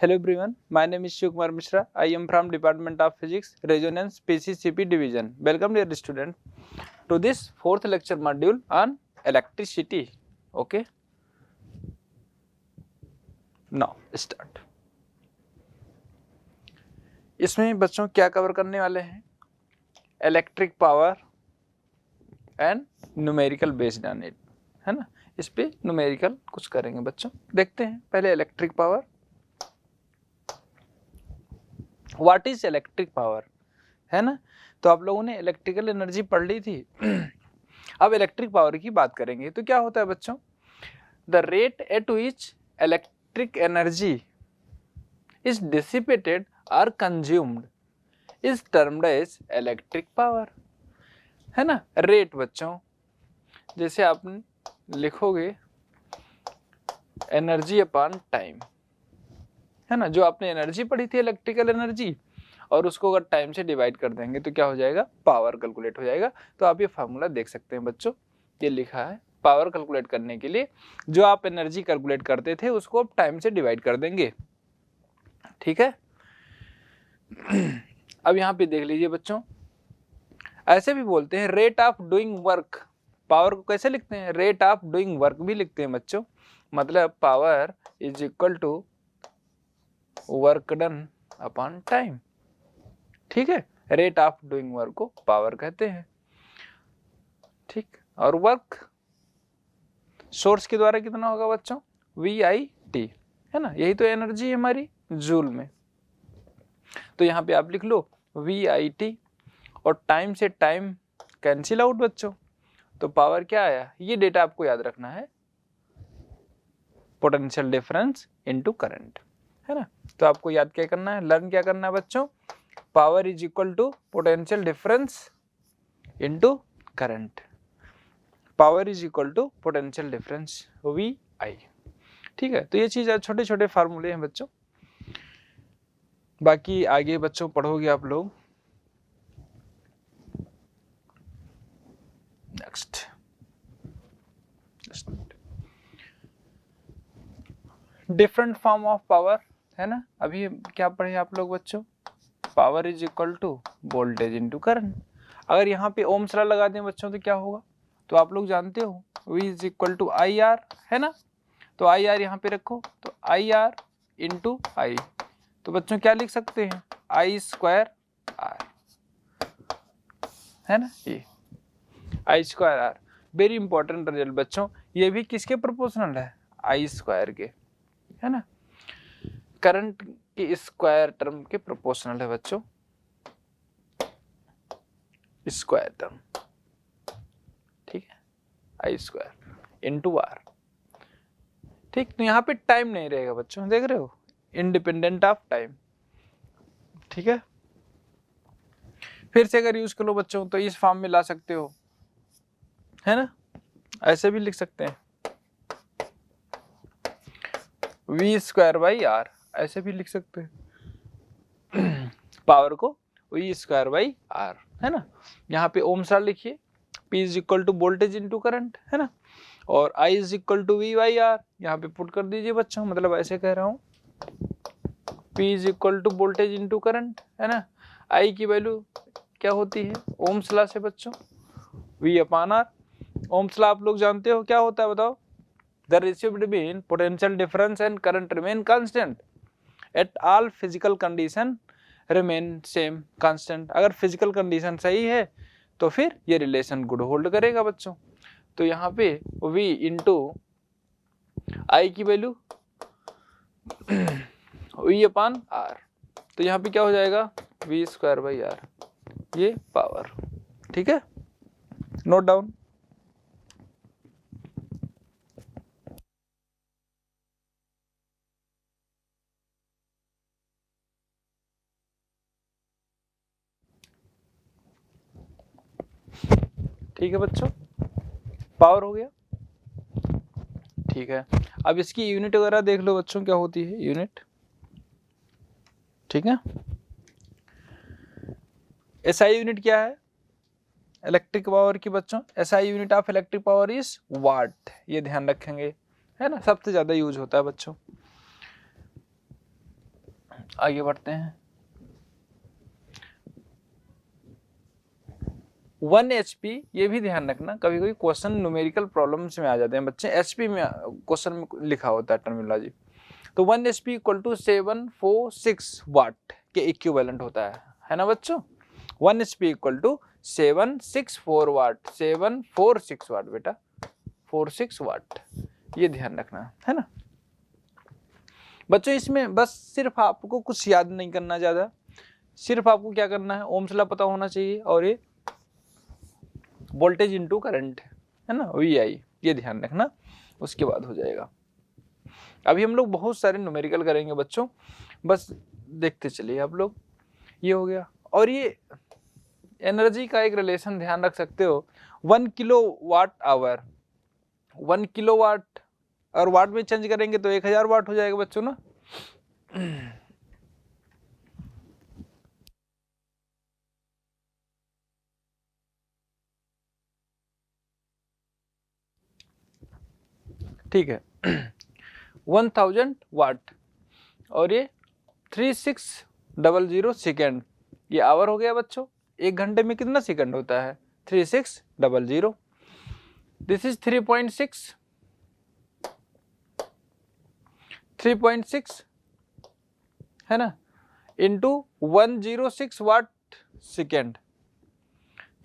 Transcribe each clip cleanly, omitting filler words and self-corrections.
Hello everyone, my name is Shiv Kumar Mishra. I am from Department of Physics, Resonance PCCP Division. Welcome dear student to this fourth lecture module on electricity. Okay, now start. इसमें बच्चों क्या cover करने वाले हैं? Electric power and numerical based on it, है ना। इस पे न्यूमेरिकल कुछ करेंगे बच्चों। देखते हैं पहले electric power. What is electric power, है ना। तो आप लोगों ने इलेक्ट्रिकल एनर्जी पढ़ ली थी। अब इलेक्ट्रिक पावर की बात करेंगे तो क्या होता है बच्चों? The rate at which electric energy is dissipated और consumed is termed as electric power, है ना। रेट बच्चों, जैसे आप लिखोगे एनर्जी अपॉन टाइम, है ना। जो आपने एनर्जी पढ़ी थी इलेक्ट्रिकल एनर्जी, और उसको अगर टाइम से डिवाइड कर देंगे तो क्या हो जाएगा? पावर कैलकुलेट हो जाएगा। तो आप ये फार्मूला देख सकते हैं बच्चों, ये लिखा है पावर कैलकुलेट करने के लिए जो आप एनर्जी कैलकुलेट करते थे उसको आप टाइम से डिवाइड कर देंगे, ठीक है। अब यहाँ पे देख लीजिए बच्चों, ऐसे भी बोलते हैं rate of doing work. Power को कैसे लिखते हैं? रेट ऑफ डूइंग वर्क भी लिखते हैं बच्चों। मतलब power is equal to work done upon time, ठीक है। रेट ऑफ डूइंग वर्क को पावर कहते हैं, ठीक। और वर्क सोर्स के द्वारा कितना होगा बच्चों? VIT, है ना। यही तो एनर्जी है हमारी जूल में। तो यहाँ पे आप लिख लो VIT, और टाइम से टाइम कैंसिल आउट बच्चों। तो पावर क्या आया? ये डेटा आपको याद रखना है, पोटेंशियल डिफरेंस इनटू करंट, है ना। तो आपको याद क्या करना है, लर्न क्या करना है बच्चों? Power is equal to potential difference into current. Power is equal to potential difference VI, ठीक है। तो ये चीज छोटे छोटे फार्मूले हैं बच्चों, बाकी आगे बच्चों पढ़ोगे आप लोग। Next different form of power, है ना। अभी क्या पढ़े आप लोग बच्चों? Power is equal to voltage into current. अगर यहाँ पे ओम्स लॉ लगा दें बच्चों तो क्या होगा? तो आप लोग जानते हो V is equal to IR, है ना। तो IR यहाँ पे रखो, तो IR इंटू I। तो बच्चों क्या लिख सकते हैं? I²R, है ना। ये I²R वेरी इंपॉर्टेंट रिजल्ट बच्चों। ये भी किसके प्रोपोर्शनल है? I² के, है ना। करंट की स्क्वायर टर्म के प्रोपोर्शनल है बच्चों, स्क्वायर टर्म, ठीक है। I² इंटू R, ठीक। तो यहाँ पे टाइम नहीं रहेगा बच्चों, देख रहे हो, इंडिपेंडेंट ऑफ टाइम, ठीक है। फिर से अगर यूज करो बच्चों तो इस फॉर्म में ला सकते हो, है ना। ऐसे भी लिख सकते हैं V²/R, ऐसे भी लिख सकते हैं पावर को V²/R, है ना। यहाँ पे ओम्स लॉ लिखिए, P is equal to voltage into current, है ना। और I is equal to V/R, यहाँ पे पुट कर दीजिए बच्चों। मतलब ऐसे कह रहा हूँ, P is equal to voltage into current, है ना। I की वैल्यू क्या होती है ओम्स लॉ से बच्चों? V/R। ओम्स लॉ आप लोग जानते हो क्या होता है, बताओ? The ratio between potential difference and current remain constant at all physical condition remain same constant। अगर फिजिकल कंडीशन सही है तो फिर ये रिलेशन गुड होल्ड करेगा बच्चों। तो यहाँ पे V इंटू I की वैल्यू V/R, तो यहाँ पे क्या हो जाएगा? V²/R, ये पावर, ठीक है। Note down. ठीक है बच्चों, पावर हो गया, ठीक है। अब इसकी यूनिट वगैरह देख लो बच्चों, क्या होती है यूनिट, ठीक है। SI यूनिट क्या है इलेक्ट्रिक पावर की बच्चों? SI unit of electric power is what, ये ध्यान रखेंगे, है ना। सबसे ज्यादा यूज होता है बच्चों। आगे बढ़ते हैं। 1 HP, ये भी ध्यान रखना, कभी कभी क्वेश्चन न्यूमेरिकल प्रॉब्लम्स में आ जाते हैं बच्चे, HP में क्वेश्चन में लिखा होता है टर्मिनोलॉजी। तो 1 HP इक्वल टू 746 वाट के इक्विवेलेंट होता है ना बच्चों। 1 HP इक्वल टू 764 वाट, 746 वाट बेटा, 46 वाट, ये ध्यान रखना है ना बच्चों। इसमें बस सिर्फ आपको कुछ याद नहीं करना ज्यादा, सिर्फ आपको क्या करना है, ओम्स लॉ पता होना चाहिए, और ये वोल्टेज इनटू करंट है ना, VI, ये ध्यान रखना, उसके बाद हो जाएगा। अभी हम लोग बहुत सारे न्यूमेरिकल करेंगे बच्चों, बस देखते चलिए आप लोग। ये हो गया, और ये एनर्जी का एक रिलेशन ध्यान रख सकते हो, 1 किलोवाट आवर, 1 किलोवाट और वाट में चेंज करेंगे तो 1000 वाट हो जाएगा बच्चों ना। ठीक है 1000 वाट, और ये 3600 सेकेंड, ये आवर हो गया बच्चों। एक घंटे में कितना सेकंड होता है, 3600, दिस इज 3.6 है ना, इंटू 106 वाट सेकेंड,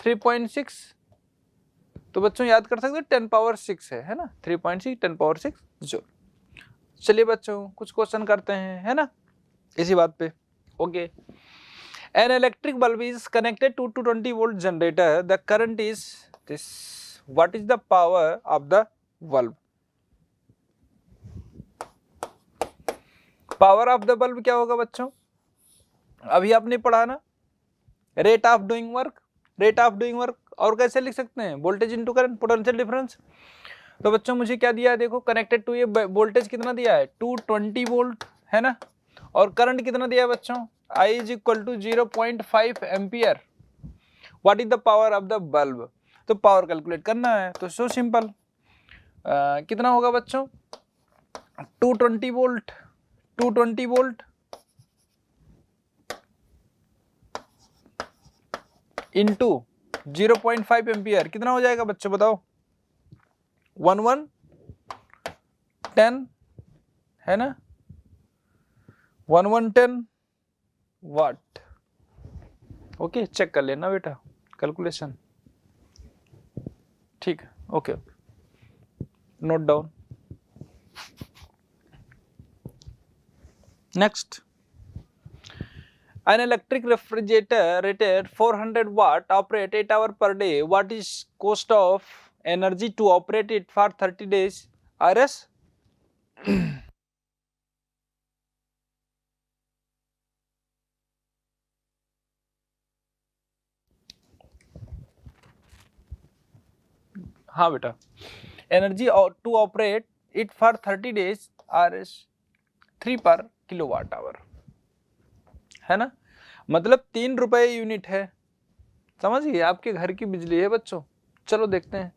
3.6, तो बच्चों याद कर सकते हो 10 पावर 6 है ना, 3.6 10 पावर 6 जो। चलिए बच्चों कुछ क्वेश्चन करते हैं है ना इसी बात पे। Okay, an electric bulb is connected to 220 volt generator, the current is this, what is the power of the bulb. Power of the bulb क्या होगा बच्चों, अभी आपने पढ़ा ना, rate of doing work, rate of doing work, और कैसे लिख सकते हैं, voltage into current, potential difference. तो बच्चों मुझे क्या दिया है देखो, कनेक्टेड टू, ये वोल्टेज कितना दिया है 220 वोल्ट है ना, और करंट कितना दिया है बच्चों, I is equal to 0.5 ampere, what is the power of the bulb. तो पावर कैलकुलेट करना है, तो सो सिंपल, कितना होगा बच्चों, 220 वोल्ट, 220 वोल्ट इंटू 0.5 एम्पियर, कितना हो जाएगा बच्चों बताओ, 1110 है ना, 1110 वाट। ओके चेक कर लेना बेटा कैलकुलेशन, ठीक है okay, note down. Next, an electric refrigerator rated 400 watt operate 8 hours per day, what is cost of energy to operate it for 30 days RS। हाँ बेटा, energy to operate it for 30 days RS 3 पर kilowatt hour है ना, मतलब 3 रुपए unit है, समझिए आपके घर की बिजली है बच्चों। चलो देखते हैं,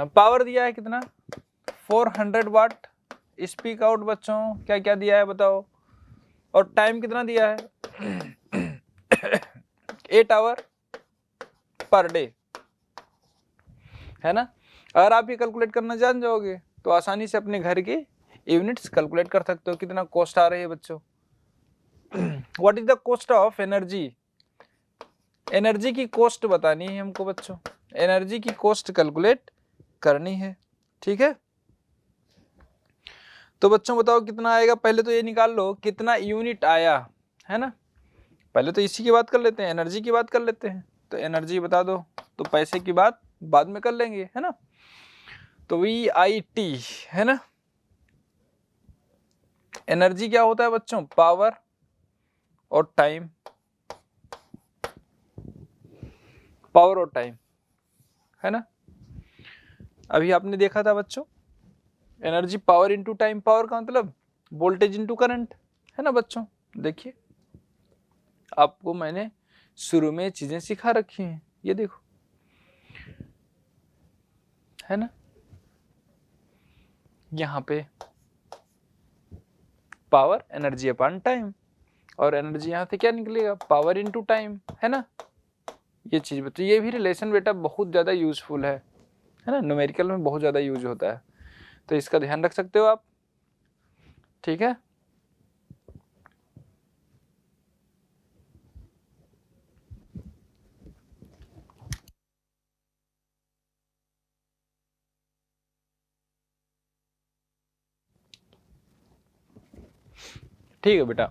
पावर दिया है कितना 400 वाट, स्पीक आउट बच्चों क्या क्या दिया है बताओ, और टाइम कितना दिया है 8 आवर पर डे है ना। अगर आप ये कैलकुलेट करना जान जाओगे तो आसानी से अपने घर के यूनिट्स कैलकुलेट कर सकते हो कितना कॉस्ट आ रही है बच्चों। What is the cost of energy, energy की कॉस्ट बतानी है हमको बच्चों, एनर्जी की कॉस्ट कैलकुलेट करनी है, ठीक है। तो बच्चों बताओ कितना आएगा, पहले तो ये निकाल लो कितना यूनिट आया है ना, पहले तो इसी की बात कर लेते हैं, एनर्जी की बात कर लेते हैं। तो एनर्जी बता दो, तो पैसे की बात बाद में कर लेंगे है ना। तो VIT है ना, एनर्जी क्या होता है बच्चों, पावर और टाइम, पावर और टाइम है ना। अभी आपने देखा था बच्चों, energy power into time, power का मतलब वोल्टेज इनटू करंट है ना बच्चों। देखिए आपको मैंने शुरू में चीजें सिखा रखी हैं, ये देखो है ना, यहाँ पे पावर एनर्जी अपॉन टाइम, और एनर्जी यहाँ से क्या निकलेगा, पावर इनटू टाइम, है ना। ये चीज बच्चों, ये भी रिलेशन बेटा बहुत ज़्यादा यूजफुल है ना, न्यूमेरिकल में बहुत ज़्यादा यूज होता है, तो इसका ध्यान रख सकते हो आप, ठीक है। ठीक है बेटा।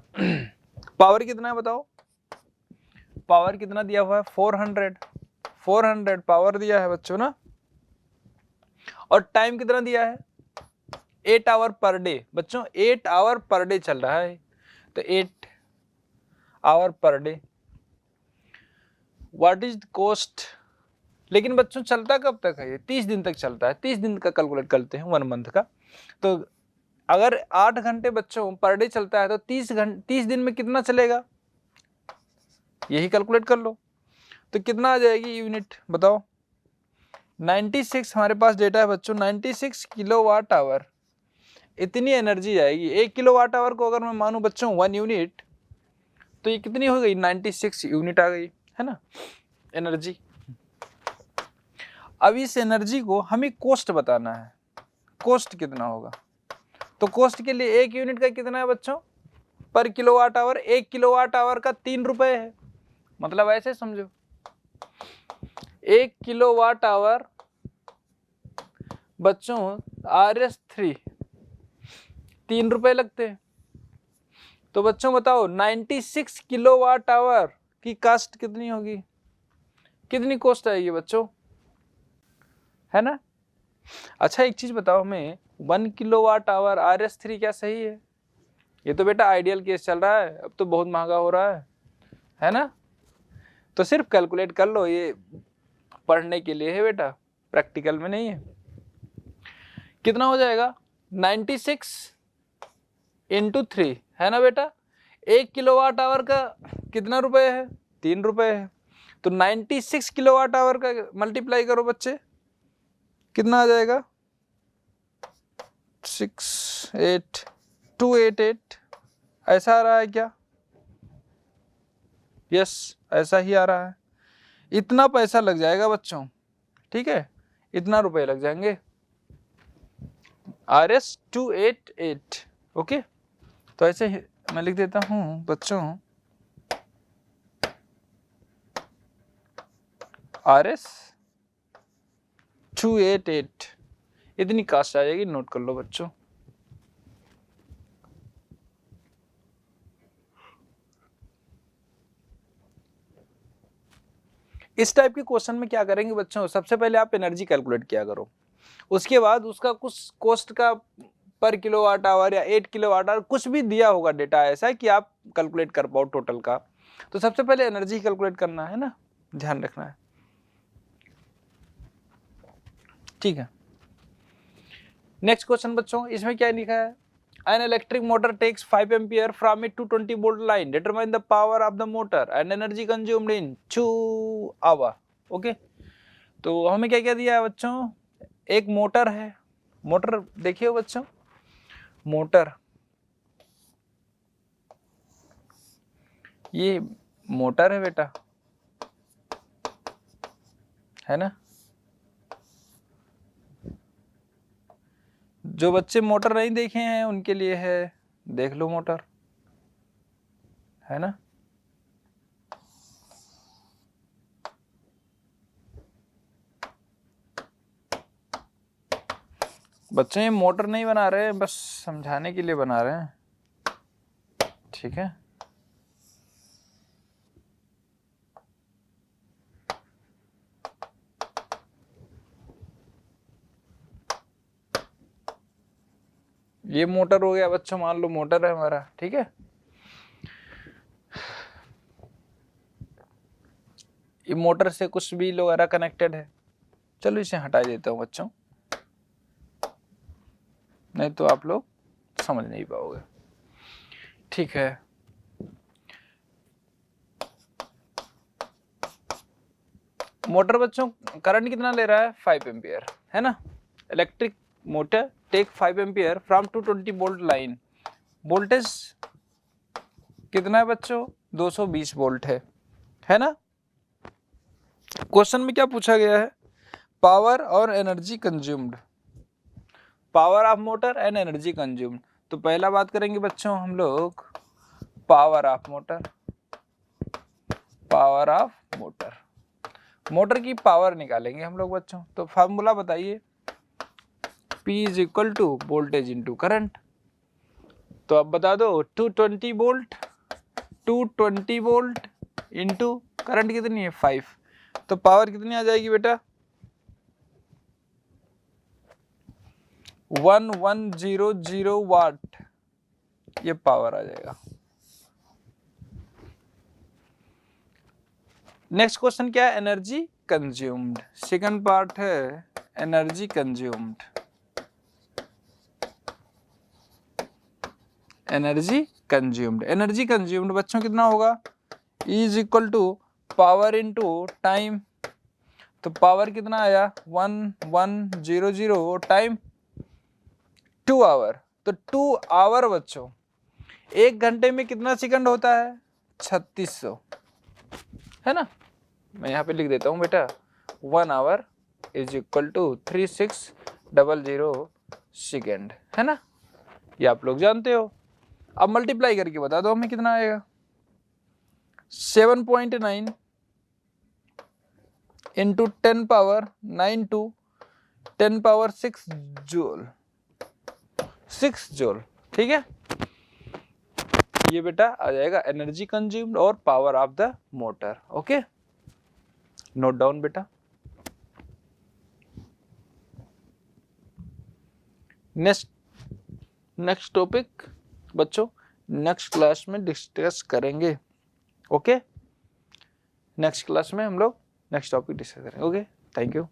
पावर कितना है बताओ, पावर कितना दिया हुआ है, 400 पावर दिया है बच्चों ना, और टाइम कितना दिया है, 8 आवर पर डे बच्चों, 8 आवर पर डे चल रहा है, तो 8 our per day. What is cost, लेकिन बच्चों चलता कब तक है ये, 30 दिन तक चलता है, 30 दिन का कैलकुलेट करते हैं 1 मंथ का, तो अगर 8 घंटे बच्चों पर डे चलता है तो 30 दिन में कितना चलेगा, यही कैलकुलेट कर लो, तो कितना आ जाएगी यूनिट बताओ, 96 हमारे पास डेटा है बच्चों, 96 किलोवाट आवर, इतनी एनर्जी आएगी। 1 किलोवाट आवर को अगर मैं मानूं बच्चों 1 यूनिट, तो ये कितनी हो गई, 96 यूनिट आ गई, है ना एनर्जी। अब इस एनर्जी को हमें कोस्ट बताना है, कोस्ट कितना होगा, तो कोस्ट के लिए 1 यूनिट का कितना है बच्चों, पर किलोवाट आवर, 1 किलोवाट आवर का 3 रुपए है, मतलब ऐसे समझो 1 किलोवाट आवर बच्चों RS3 3 रुपए लगते हैं, तो बच्चों बताओ 96 किलोवाट आवर की कास्ट कितनी होगी, कितनी कॉस्ट आएगी बच्चों, है ना। अच्छा एक चीज बताओ हमें, 1 किलोवाट आवर RS3 क्या सही है, ये तो बेटा आइडियल केस चल रहा है, अब तो बहुत महंगा हो रहा है ना, तो सिर्फ कैलकुलेट कर लो, ये पढ़ने के लिए है बेटा, प्रैक्टिकल में नहीं है। कितना हो जाएगा, 96 इंटू 3, है ना बेटा, 1 किलोवाट आवर का कितना रुपए है, 3 रुपए है, तो 96 किलोवाट आवर का मल्टीप्लाई करो बच्चे, कितना आ जाएगा, 68288, ऐसा आ रहा है क्या, यस ऐसा ही आ रहा है, इतना पैसा लग जाएगा बच्चों, ठीक है, इतना रुपए लग जाएंगे, RS288, ओके। तो ऐसे मैं लिख देता हूं बच्चों, RS288 इतनी कास्ट आ जाएगी, नोट कर लो बच्चों। इस टाइप के क्वेश्चन में क्या करेंगे बच्चों, सबसे पहले आप एनर्जी कैलकुलेट किया करो, उसके बाद उसका कुछ कॉस्ट का पर किलोवाट आवर या 8 किलोवाट आवर कुछ भी दिया होगा डेटा ऐसा है कि आप कैलकुलेट कर पाओ टोटल का, तो सबसे पहले एनर्जी कैलकुलेट करना है ना, ध्यान रखना है, ठीक है। नेक्स्ट क्वेश्चन बच्चों, इसमें क्या लिखा है, an electric motor takes 5 ampere from it to 20 volt line, determine the power of the motor and energy consumed in 2 hour, okay. तो हमें क्या क्या दिया है बच्चों, एक मोटर है, मोटर देखिए बच्चों, मोटर, ये मोटर है बेटा, है ना, जो बच्चे मोटर नहीं देखे हैं उनके लिए है, देख लो मोटर, है ना। बच्चे ये मोटर नहीं बना रहे हैं, बस समझाने के लिए बना रहे हैं, ठीक है। ये मोटर हो गया बच्चों, मान लो मोटर है हमारा, ठीक है। ये मोटर से कुछ भी वगैरह कनेक्टेड है, चलो इसे हटा देता हूँ बच्चों, नहीं तो आप लोग समझ नहीं पाओगे, ठीक है। मोटर बच्चों करंट कितना ले रहा है, 5 एम्पियर, है ना। Electric motor take 5 ampere from 220 volt line, voltage कितना है बच्चों, 220 वोल्ट है ना। क्वेश्चन में क्या पूछा गया है, पावर और energy consumed, power of motor and energy consumed. तो पहला बात करेंगे बच्चों हम लोग power of motor, power of motor, motor की पावर निकालेंगे हम लोग बच्चों। तो फार्मूला बताइए, P is equal to voltage into current. तो अब बता दो 220 वोल्ट, 220 वोल्ट इंटू करंट कितनी है 5, तो पावर कितनी आ जाएगी बेटा 1100 वाट, ये पावर आ जाएगा। नेक्स्ट क्वेश्चन क्या है, एनर्जी कंज्यूम्ड। सेकंड पार्ट है energy consumed, energy consumed. Energy consumed बच्चों कितना होगा, E is equal to power into time. तो पावर कितना आया 1100 टाइम 2 आवर, तो 2 आवर बच्चों 1 घंटे में कितना सेकंड होता है 3600, है ना। मैं यहाँ पे लिख देता हूँ बेटा 1 hour is equal to 3600 second, है ना, ये आप लोग जानते हो। अब मल्टीप्लाई करके बता दो हमें कितना आएगा, 7.9 into 10 power 9 to 10 power 6 joule, 6 joule, ठीक है। ये बेटा आ जाएगा एनर्जी कंज्यूम्ड और power of the motor. Okay, note down बेटा। नेक्स्ट टॉपिक बच्चों नेक्स्ट क्लास में डिस्कस करेंगे। ओके, नेक्स्ट क्लास में हम लोग नेक्स्ट टॉपिक डिस्कस करेंगे। Okay, thank you.